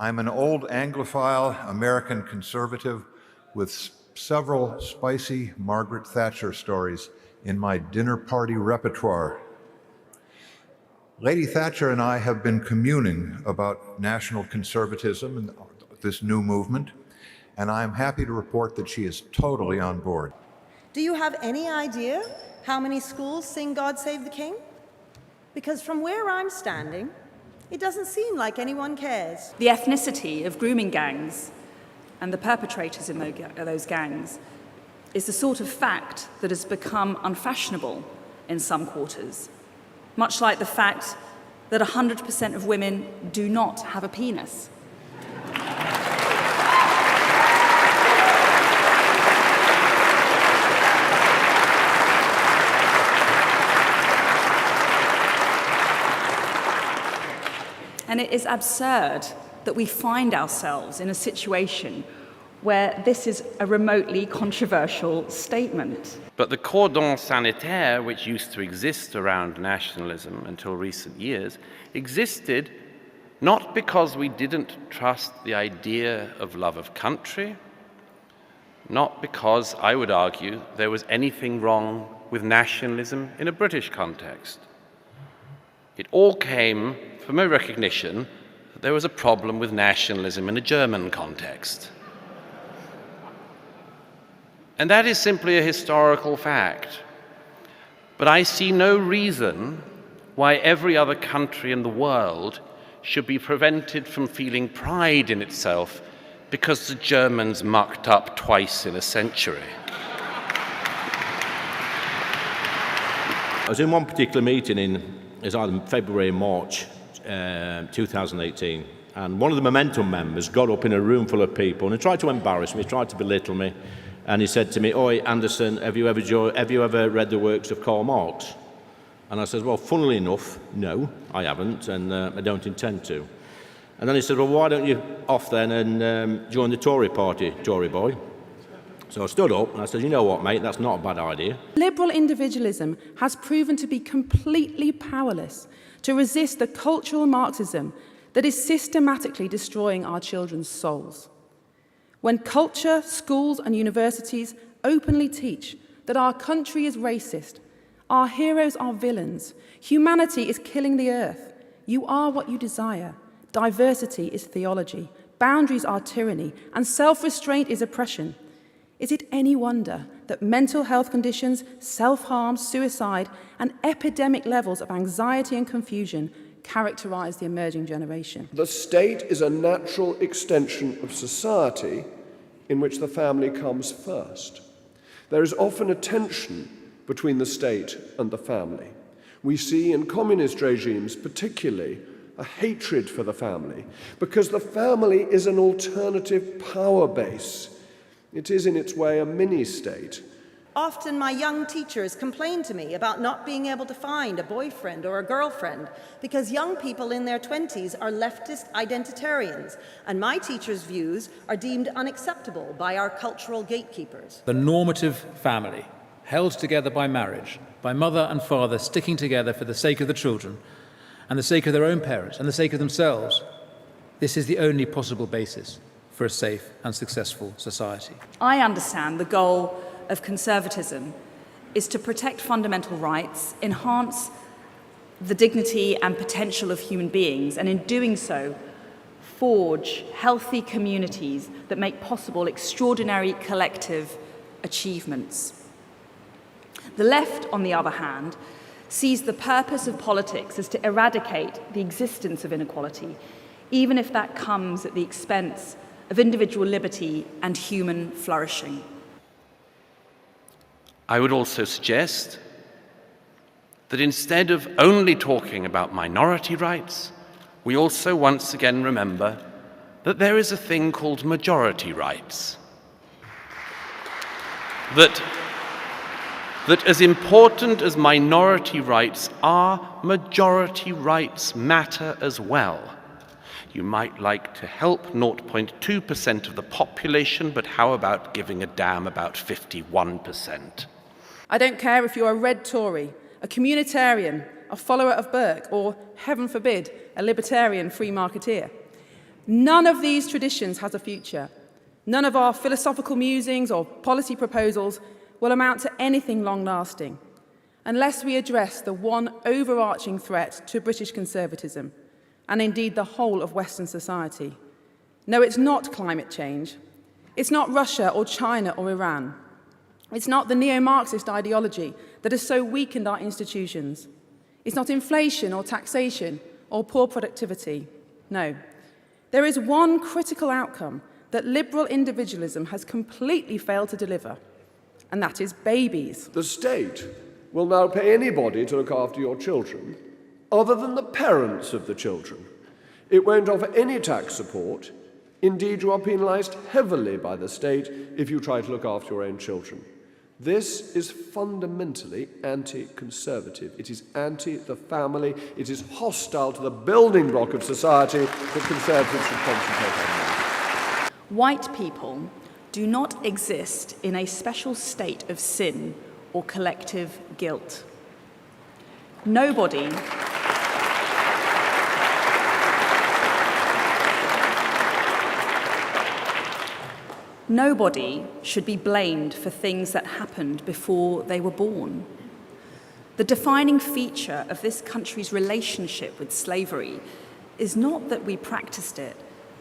I'm an old Anglophile American conservative with several spicy Margaret Thatcher stories in my dinner party repertoire. Lady Thatcher and I have been communing about national conservatism and this new movement, and I'm happy to report that she is totally on board. Do you have any idea how many schools sing God Save the King? Because from where I'm standing, it doesn't seem like anyone cares. The ethnicity of grooming gangs and the perpetrators in those gangs is the sort of fact that has become unfashionable in some quarters, much like the fact that 100% of women do not have a penis. And it is absurd that we find ourselves in a situation where this is a remotely controversial statement. But the cordon sanitaire, which used to exist around nationalism until recent years, existed not because we didn't trust the idea of love of country, not because, I would argue, there was anything wrong with nationalism in a British context. It all came from a recognition that there was a problem with nationalism in a German context. And that is simply a historical fact. But I see no reason why every other country in the world should be prevented from feeling pride in itself because the Germans mucked up twice in a century. I was in one particular meeting it was either February or March 2018, and one of the Momentum members got up in a room full of people and he tried to embarrass me, tried to belittle me, and he said to me, "Oi, Anderson, have you ever read the works of Karl Marx?" And I said, "Well, funnily enough, no, I haven't, and I don't intend to." And then he said, "Well, why don't you off then and join the Tory party, Tory boy?" So I stood up and I said, "You know what, mate, that's not a bad idea." Liberal individualism has proven to be completely powerless to resist the cultural Marxism that is systematically destroying our children's souls. When culture, schools and universities openly teach that our country is racist, our heroes are villains, humanity is killing the earth, you are what you desire, diversity is theology, boundaries are tyranny, and self-restraint is oppression, is it any wonder that mental health conditions, self-harm, suicide, and epidemic levels of anxiety and confusion characterize the emerging generation? The state is a natural extension of society in which the family comes first. There is often a tension between the state and the family. We see in communist regimes particularly a hatred for the family because the family is an alternative power base. It is in its way a mini-state. Often my young teachers complain to me about not being able to find a boyfriend or a girlfriend because young people in their 20s are leftist identitarians, and my teachers' views are deemed unacceptable by our cultural gatekeepers. The normative family, held together by marriage, by mother and father sticking together for the sake of the children and the sake of their own parents and the sake of themselves, this is the only possible basis for a safe and successful society. I understand the goal of conservatism is to protect fundamental rights, enhance the dignity and potential of human beings, and in doing so, forge healthy communities that make possible extraordinary collective achievements. The left, on the other hand, sees the purpose of politics as to eradicate the existence of inequality, even if that comes at the expense of individual liberty and human flourishing. I would also suggest that instead of only talking about minority rights, we also once again remember that there is a thing called majority rights. That as important as minority rights are, majority rights matter as well. You might like to help 0.2% of the population, but how about giving a damn about 51%? I don't care if you're a red Tory, a communitarian, a follower of Burke, or, heaven forbid, a libertarian free marketeer. None of these traditions has a future. None of our philosophical musings or policy proposals will amount to anything long-lasting unless we address the one overarching threat to British conservatism, and indeed the whole of Western society. No, it's not climate change. It's not Russia or China or Iran. It's not the neo-Marxist ideology that has so weakened our institutions. It's not inflation or taxation or poor productivity. No. There is one critical outcome that liberal individualism has completely failed to deliver, and that is babies. The state will now pay anybody to look after your children other than the parents of the children. It won't offer any tax support. Indeed, you are penalised heavily by the state if you try to look after your own children. This is fundamentally anti-conservative. It is anti the family. It is hostile to the building block of society that conservatives should concentrate on. White people do not exist in a special state of sin or collective guilt. Nobody should be blamed for things that happened before they were born. The defining feature of this country's relationship with slavery is not that we practiced it,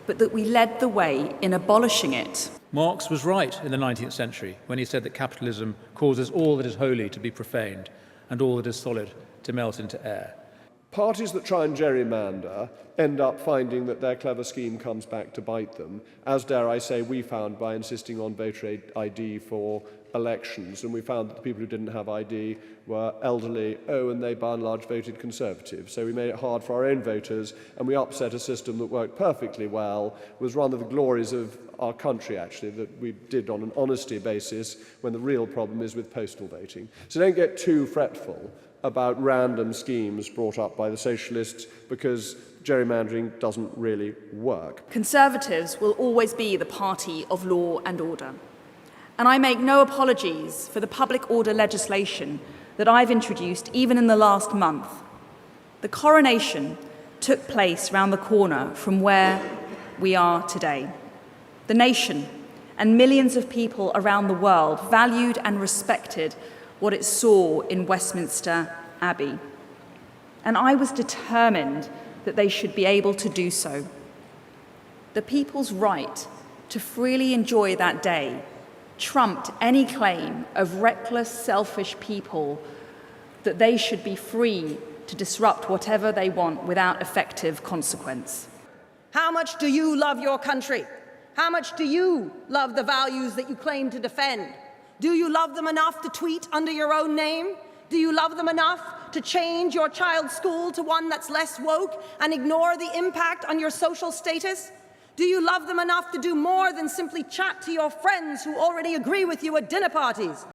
but that we led the way in abolishing it. Marx was right in the 19th century when he said that capitalism causes all that is holy to be profaned and all that is solid to melt into air. Parties that try and gerrymander end up finding that their clever scheme comes back to bite them, as, dare I say, we found by insisting on voter ID for elections, and we found that the people who didn't have ID were elderly, and they by and large voted Conservative. So we made it hard for our own voters, and we upset a system that worked perfectly well. It was one of the glories of our country, actually, that we did on an honesty basis when the real problem is with postal voting. So don't get too fretful about random schemes brought up by the socialists, because gerrymandering doesn't really work. Conservatives will always be the party of law and order. And I make no apologies for the public order legislation that I've introduced even in the last month. The coronation took place round the corner from where we are today. The nation and millions of people around the world valued and respected what it saw in Westminster Abbey. And I was determined that they should be able to do so. The people's right to freely enjoy that day trumped any claim of reckless, selfish people that they should be free to disrupt whatever they want without effective consequence. How much do you love your country? How much do you love the values that you claim to defend? Do you love them enough to tweet under your own name? Do you love them enough to change your child's school to one that's less woke and ignore the impact on your social status? Do you love them enough to do more than simply chat to your friends who already agree with you at dinner parties?